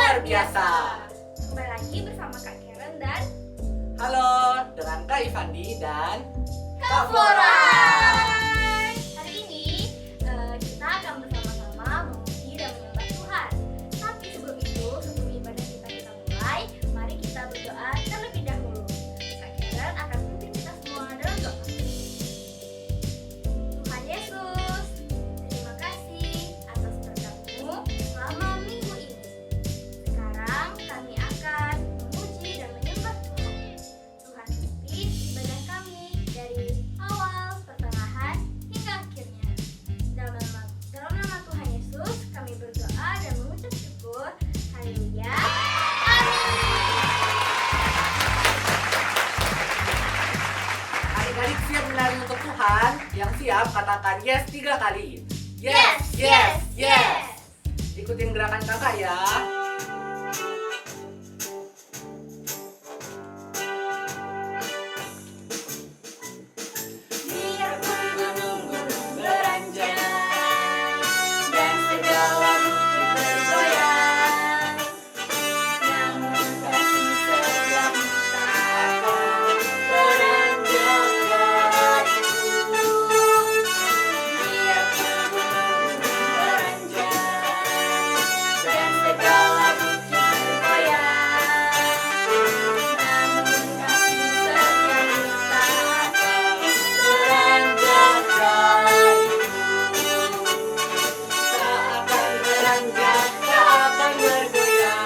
luar biasa. Kembali lagi bersama Kak Karen dan Halo, dengan Kak Ivandi dan Kak Flora. Hari ini kita akan bersama-sama memuji dan menyembah Tuhan. Tapi sebelum itu, sebelum ibadah kita mulai, mari kita berdoa terlebih dahulu. Kak Karen akan memimpin kita semua dalam doa. Tuhan Yesus, terima kasih atas berkat-Mu selama minggu ini. Sekarang kami akan memuji dan menyembah Tuhan. Tuhan pimpin ibadah kami dari awal, pertengahan, hingga akhirnya. Dalam nama Tuhan Yesus, kami berdoa dan mengucap syukur. Haleluya. Amin. adik-adik siap menari untuk Tuhan. Yang siap katakan yes 3 kali. Yes, yes, yes. Ikutin gerakan kakak ya. Biarpun gunung-gunung beranjak dan segala bukit bergoyang, namun kasih setia takkan beranjak dariku. Biarpun gunung-gunung beranjak dan segala bukit bergoyang, namun kasih setiamu takkan beranjak dariku. Tak akan beranjak, tak akan bergoyang.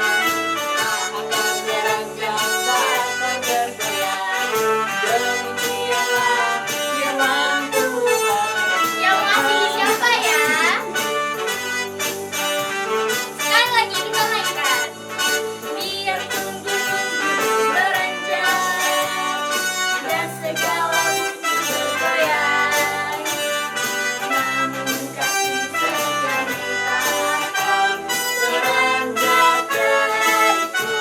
Tak akan beranjak, tak akan bergoyang. Demikianlah firman Tuhan. Yang masih siapa ya? Sekali lagi kita naikkan. Biarpun gunung-gunung beranjak dan segala bukit bergoyang, namun kasih setiamu takkan beranjak dariku.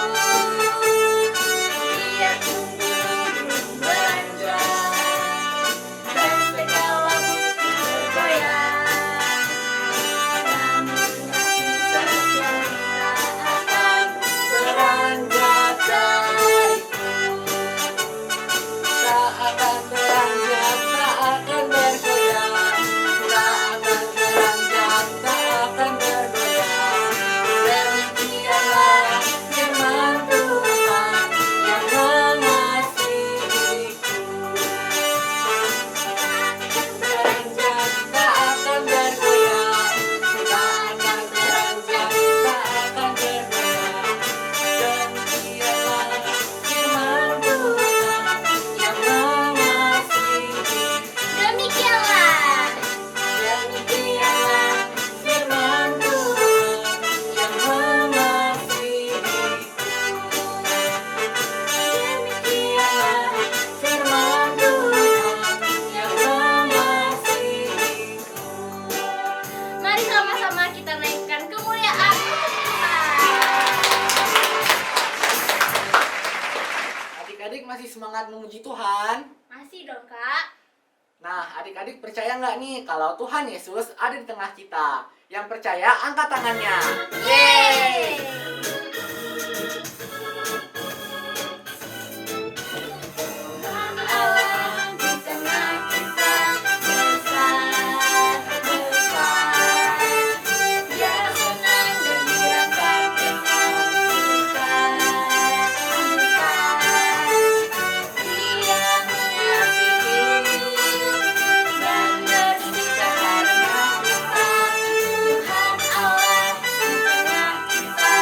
Biarpun gunung-gunung beranjak dan segala bukit bergoyang, namun kasih setiamu takkan beranjak dariku. Tak akan beranjak, tak akan bergoyang. Tak akan beranjak, tak akan bergoyang. Demikianlah firman Tuhan yang mengasihiku. Beranjak, tak akan bergoyang. Tak akan beranjak, tak akan bergoyang. Demikianlah firman Tuhan yang mengasihiku. Demikianlah. Demikianlah firman Tuhan yang mengasihiku. Demikianlah firman Tuhan yang mengasihiku. Mari sama-sama kita naikkan kemuliaan untuk Tuhan. Adik-adik masih semangat memuji Tuhan? Masih dong, Kak. Nah, adik-adik percaya nggak nih kalau Tuhan Yesus ada di tengah kita? Yang percaya angkat tangannya. Yeay. Allah di tengah kita besar. Dia senang dan gembira dengan kita. Dia mengasihi dan bersihkan karena kita. Tuhan Allah di tengah kita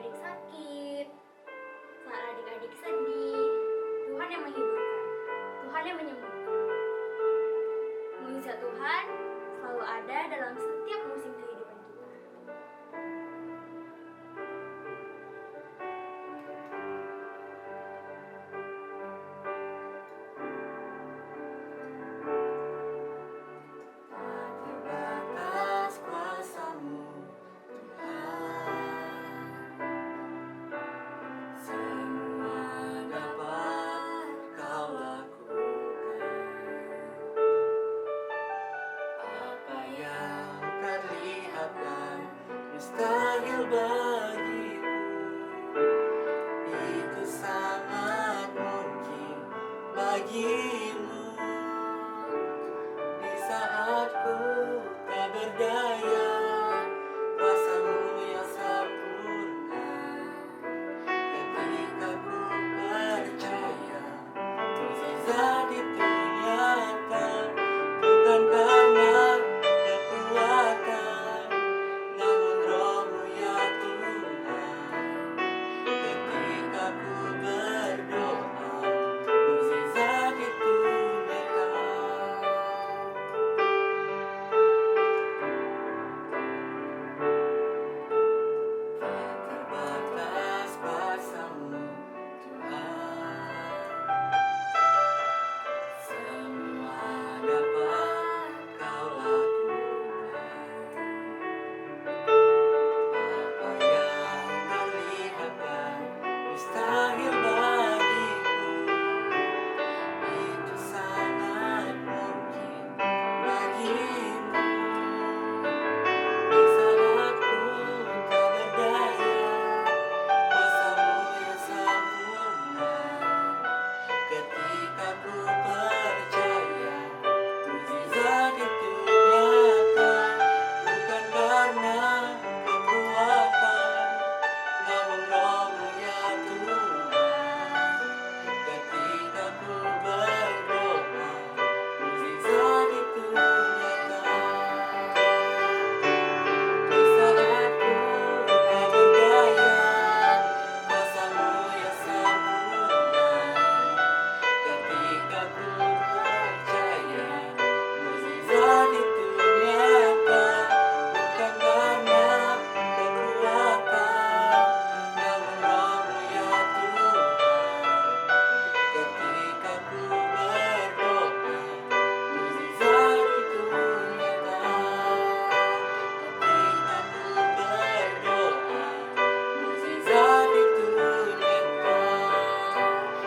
adik-adik sakit, saat adik-adik sedih, Tuhan yang menghiburkan, Tuhan yang menyembuhkan. Mujizat Tuhan selalu ada dalam setiap musim kehidupan kita. Terbatas kuasa-Mu, Tuhan. Semua dapat Kau lakukan. Apa yang terlihatkan mustahil bagimu, itu sangat mungkin bagimu. Di saat ku tak berdaya, kuasa-Mu yang sempurna. Ketika ku percaya, mukjizat itu nyata. Bukan karena kekuatan, namun Roh-Mu ya Tuhan. Ketika ku berdoa, mukjizat itu nyata. Terbatas kuasa-Mu, Tuhan. Semua dapat Kau lakukan. Apa yang terlihatkan mustahil bagiku, itu sangat mungkin bagimu. Di saat ku tak berdaya, kuasa-Mu yang sempurna. Ketika ku percaya, mukjizat itu nyata. Bukan karena kekuatan, namun Roh-Mu ya Tuhan. Ketika ku berdoa, mukjizat itu nyata. Di saat ku tak berdaya, kuasa-Mu yang sempurna. Ketika ku percaya, mukjizat itu nyata. Bukan karena kekuatan, namun Roh-Mu ya Tuhan. Ketika ku berdoa, mukjizat itu nyata. Ketika ku berdoa, mukjizat itu nyata.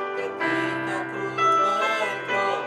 Ketika ku berdoa,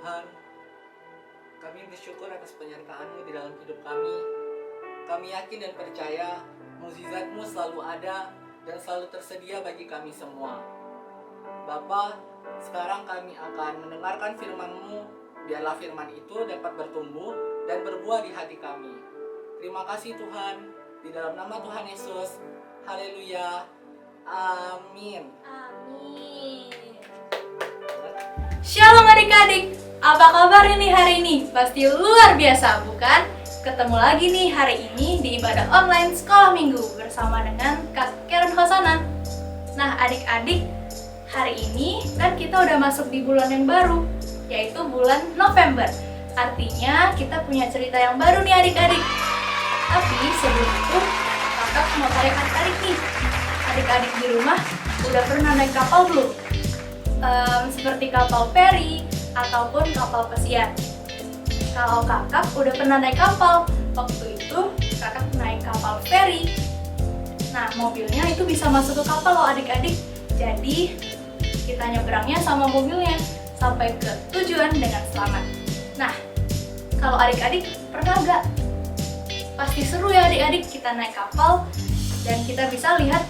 Tuhan, kami bersyukur atas penyertaan-Mu di dalam hidup kami. Kami yakin dan percaya mukjizat-Mu selalu ada dan selalu tersedia bagi kami semua. Bapa, sekarang kami akan mendengarkan firman-Mu. Biarlah firman itu dapat bertumbuh dan berbuah di hati kami. Terima kasih Tuhan, di dalam nama Tuhan Yesus. Haleluya. Amin. Amin. Shalom adik-adik, apa kabar ini hari ini? Pasti luar biasa, bukan? Ketemu lagi nih hari ini di ibadah online sekolah minggu bersama dengan Kak Karen Hosana. Nah adik-adik, hari ini kan kita udah masuk di bulan yang baru, yaitu bulan November. Artinya kita punya cerita yang baru nih adik-adik. Tapi sebelum itu, kakak mau tarik adik-adik nih. Adik-adik di rumah udah pernah naik kapal belum? seperti kapal feri ataupun kapal pesiar. Kalau kakak udah pernah naik kapal, waktu itu kakak naik kapal feri. Nah, mobilnya itu bisa masuk ke kapal loh adik-adik. Jadi, kita nyebrangnya sama mobilnya sampai ke tujuan dengan selamat. Nah, kalau adik-adik pernah nggak? Pasti seru ya adik-adik, kita naik kapal dan kita bisa lihat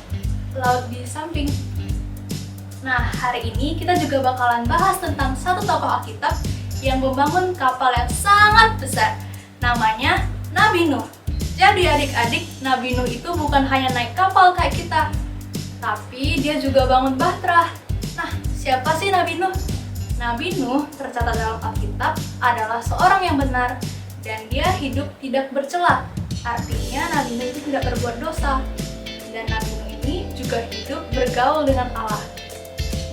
laut di samping. Nah, hari ini kita juga bakalan bahas tentang satu tokoh Alkitab yang membangun kapal yang sangat besar. Namanya Nabi Nuh. Jadi adik-adik, Nabi Nuh itu bukan hanya naik kapal kayak kita, tapi dia juga bangun bahtera. Nah, siapa sih Nabi Nuh? Nabi Nuh tercatat dalam Alkitab adalah seorang yang benar dan dia hidup tidak bercela. Artinya Nabi Nuh itu tidak berbuat dosa. Dan Nabi Nuh ini juga hidup bergaul dengan Allah.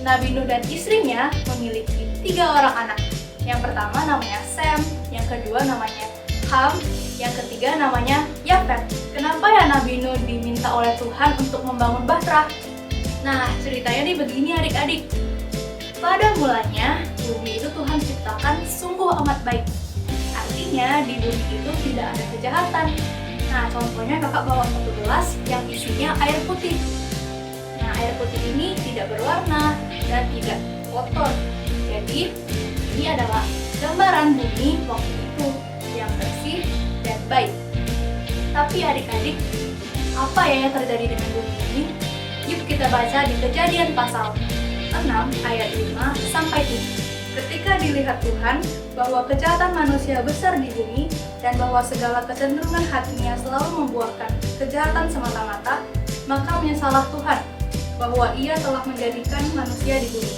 Nabi Nuh dan istrinya memiliki 3 orang anak. Yang pertama namanya Sem, yang kedua namanya Ham, yang ketiga namanya Yafet. Kenapa ya Nabi Nuh diminta oleh Tuhan untuk membangun bahtera? Nah, ceritanya nih begini adik-adik. Pada mulanya, bumi itu Tuhan ciptakan sungguh amat baik. Artinya di bumi itu tidak ada kejahatan. Nah, contohnya kakak bawa satu gelas yang isinya air putih. Nah, air putih ini tidak berwarna dan tidak kotor. Jadi, ini adalah gambaran bumi waktu itu yang bersih dan baik. Tapi adik-adik, apa ya yang terjadi dengan bumi ini? Yuk kita baca di Kejadian pasal 6 ayat 5 sampai 7. Ketika dilihat Tuhan bahwa kejahatan manusia besar di bumi dan bahwa segala kecenderungan hatinya selalu membuahkan kejahatan semata-mata, maka menyesallah Tuhan bahwa Ia telah menjadikan manusia di bumi.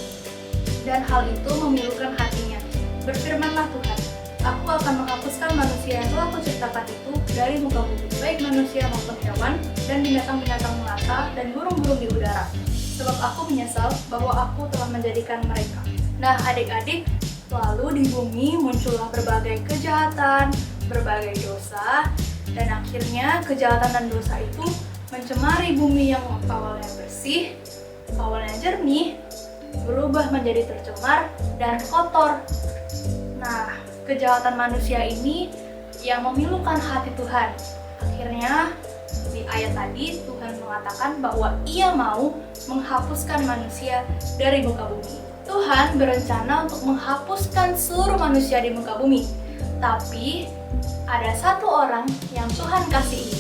Dan hal itu memilukan hatinya. Berfirmanlah Tuhan, Aku akan menghapuskan manusia yang telah Kuciptakan itu dari muka bumi, baik manusia maupun hewan, dan binatang-binatang melata, dan burung-burung di udara. Sebab aku menyesal bahwa aku telah menjadikan mereka. Nah adik-adik, lalu di bumi muncullah berbagai kejahatan, berbagai dosa, dan akhirnya kejahatan dan dosa itu mencemari bumi yang awalnya bersih, awalnya jernih, berubah menjadi tercemar dan kotor. Nah, kejahatan manusia ini yang memilukan hati Tuhan. Akhirnya di ayat tadi Tuhan mengatakan bahwa Ia mau menghapuskan manusia dari muka bumi. Tuhan berencana untuk menghapuskan seluruh manusia di muka bumi. Tapi ada satu orang yang Tuhan kasihi,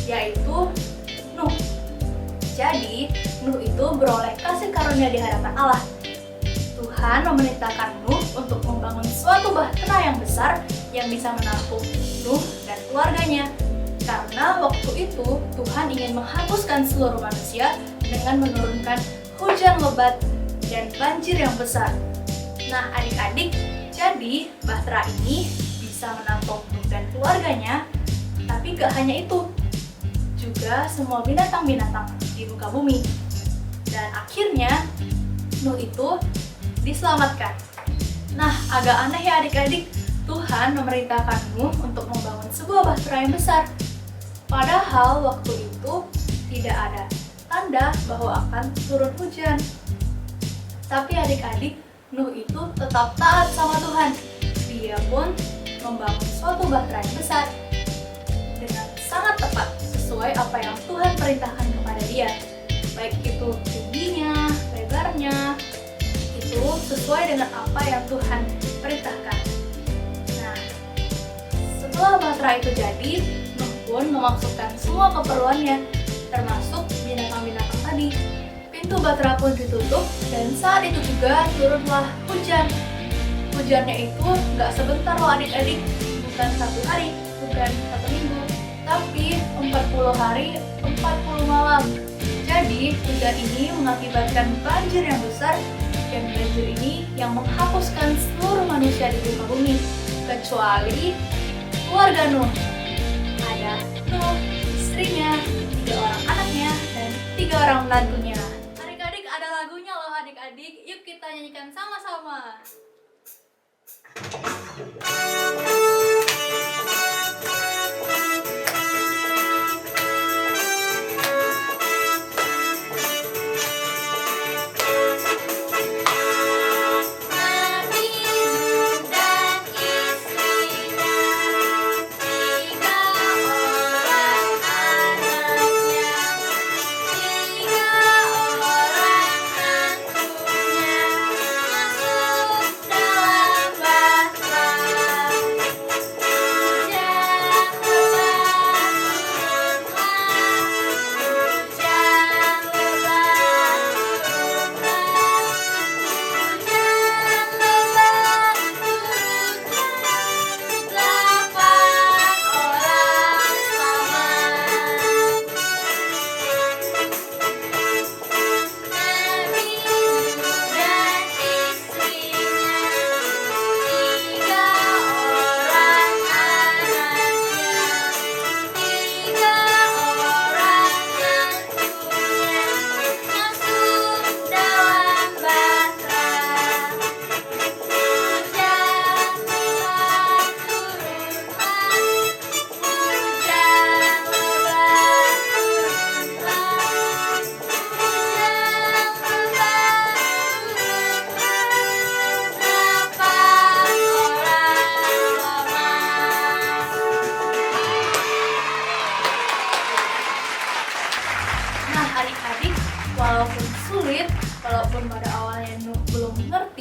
yaitu Nuh. Jadi Nuh itu beroleh kasih karunia di hadapan Allah. Tuhan memerintahkan Nuh untuk membangun suatu bahtera yang besar yang bisa menampung Nuh dan keluarganya. Karena waktu itu Tuhan ingin menghapuskan seluruh manusia dengan menurunkan hujan lebat dan banjir yang besar. Nah adik-adik, jadi bahtera ini bisa menampung Nuh dan keluarganya. Tapi gak hanya itu, juga semua binatang-binatang di muka bumi. Dan akhirnya Nuh itu diselamatkan. Nah, agak aneh ya adik-adik, Tuhan memerintahkan Nuh untuk membangun sebuah bahtera yang besar. Padahal waktu itu tidak ada tanda bahwa akan turun hujan. Tapi adik-adik, Nuh itu tetap taat sama Tuhan. Dia pun membangun suatu bahtera yang besar dengan sangat tepat sesuai apa yang Tuhan perintahkan kepada dia. Baik itu tingginya, lebarnya, itu sesuai dengan apa yang Tuhan perintahkan. Nah, setelah bahtera itu jadi, Nuh pun memasukkan semua keperluannya, termasuk binatang-binatang tadi. Pintu bahtera pun ditutup, dan saat itu juga turunlah hujan. Hujannya itu nggak sebentar loh adik-adik, bukan 1 hari, bukan 1 minggu, tapi 40 hari, 40 malam. Jadi, hujan ini mengakibatkan banjir yang besar, dan banjir ini yang menghapuskan seluruh manusia di muka bumi, kecuali keluarga Nuh. Ada Nuh, istrinya, 3 orang anaknya, dan 3 orang menantunya. Adik-adik, ada lagunya loh adik-adik, yuk kita nyanyikan sama-sama.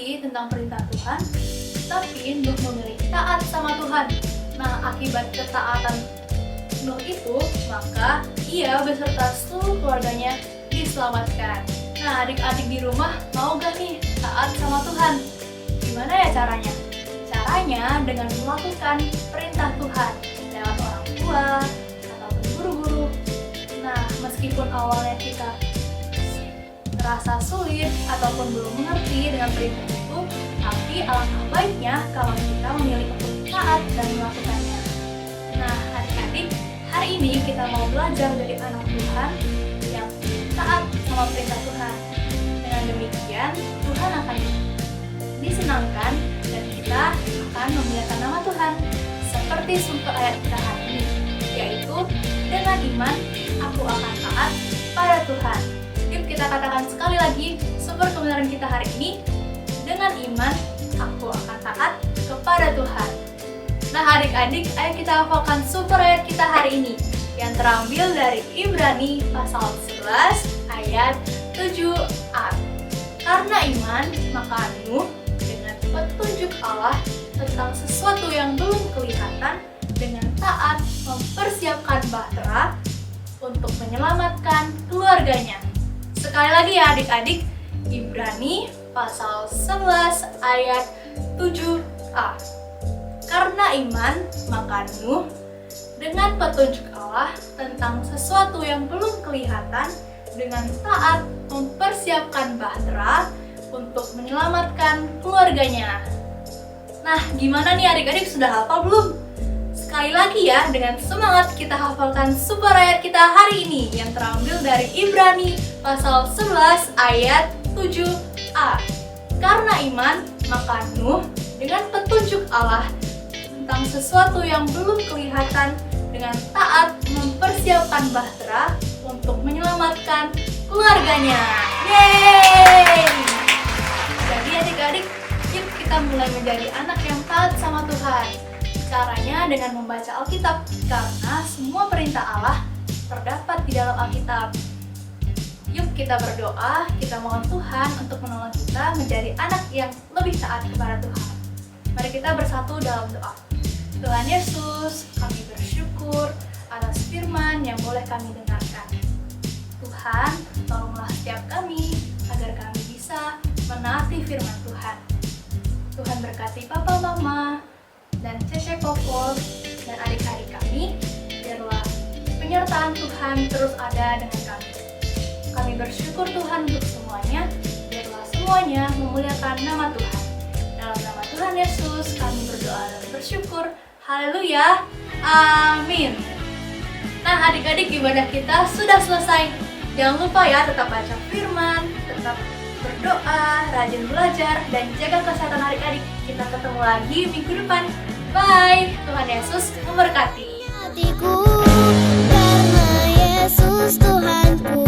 mengerti tentang perintah Tuhan, tapi Nuh memilih taat sama Tuhan. Nah, akibat ketaatan Nuh itu, maka ia beserta seluruh keluarganya diselamatkan. Nah, adik-adik di rumah mau gak nih taat sama Tuhan? Gimana ya caranya? Caranya dengan melakukan perintah Tuhan lewat orang tua ataupun guru-guru. Nah, meskipun awalnya kita merasa sulit ataupun belum mengerti dengan perintah itu, tapi alangkah baiknya kalau kita memilih untuk taat dan melakukannya. Nah, adik-adik, hari ini kita mau belajar dari anak Tuhan yang taat sama perintah Tuhan. Dengan demikian, Tuhan akan disenangkan dan kita akan memuliakan nama Tuhan. Seperti sumber ayat kita hari ini, yaitu dengan iman aku akan taat pada Tuhan. Yuk kita katakan sekali lagi sumber kebenaran kita hari ini. Dengan iman aku akan taat kepada Tuhan. Nah, adik-adik, ayo kita hafalkan sumber ayat kita hari ini yang terambil dari Ibrani pasal 11 ayat 7a. Karena iman, maka Nuh dengan petunjuk Allah tentang sesuatu yang belum kelihatan dengan taat mempersiapkan bahtera untuk menyelamatkan keluarganya. Sekali lagi ya adik-adik, Ibrani pasal 11 ayat 7a. Karena iman, maka Nuh dengan petunjuk Allah tentang sesuatu yang belum kelihatan dengan taat mempersiapkan bahtera untuk menyelamatkan keluarganya. Nah, gimana nih adik-adik, sudah hafal belum? Sekali lagi ya, dengan semangat kita hafalkan sumber ayat kita hari ini yang terambil dari Ibrani pasal 11 ayat 7a. Karena iman, maka Nuh dengan petunjuk Allah tentang sesuatu yang belum kelihatan dengan taat mempersiapkan bahtera untuk menyelamatkan keluarganya. Yeay! Jadi adik-adik, yuk kita mulai menjadi anak yang taat sama Tuhan. Caranya dengan membaca Alkitab, karena semua perintah Allah terdapat di dalam Alkitab. Yuk kita berdoa, kita mohon Tuhan untuk menolong kita menjadi anak yang lebih taat kepada Tuhan. Mari kita bersatu dalam doa. Tuhan Yesus, kami bersyukur atas firman yang boleh kami dengarkan. Tuhan, tolonglah setiap kami agar kami bisa menaati firman Tuhan. Tuhan berkati Papa, Mama, dan Cece, Koko, dan adik-adik kami, biarlah penyertaan Tuhan terus ada dengan kami. Kami bersyukur Tuhan untuk semuanya, biarlah semuanya memuliakan nama Tuhan. Dalam nama Tuhan Yesus, kami berdoa dan bersyukur. Haleluya, amin. Nah adik-adik, ibadah kita sudah selesai. Jangan lupa ya, tetap baca firman, tetap berdoa, rajin belajar, dan jaga kesehatan adik-adik. Kita ketemu lagi minggu depan. Bye, Tuhan Yesus memberkati. Hatiku karena Yesus Tuhanku.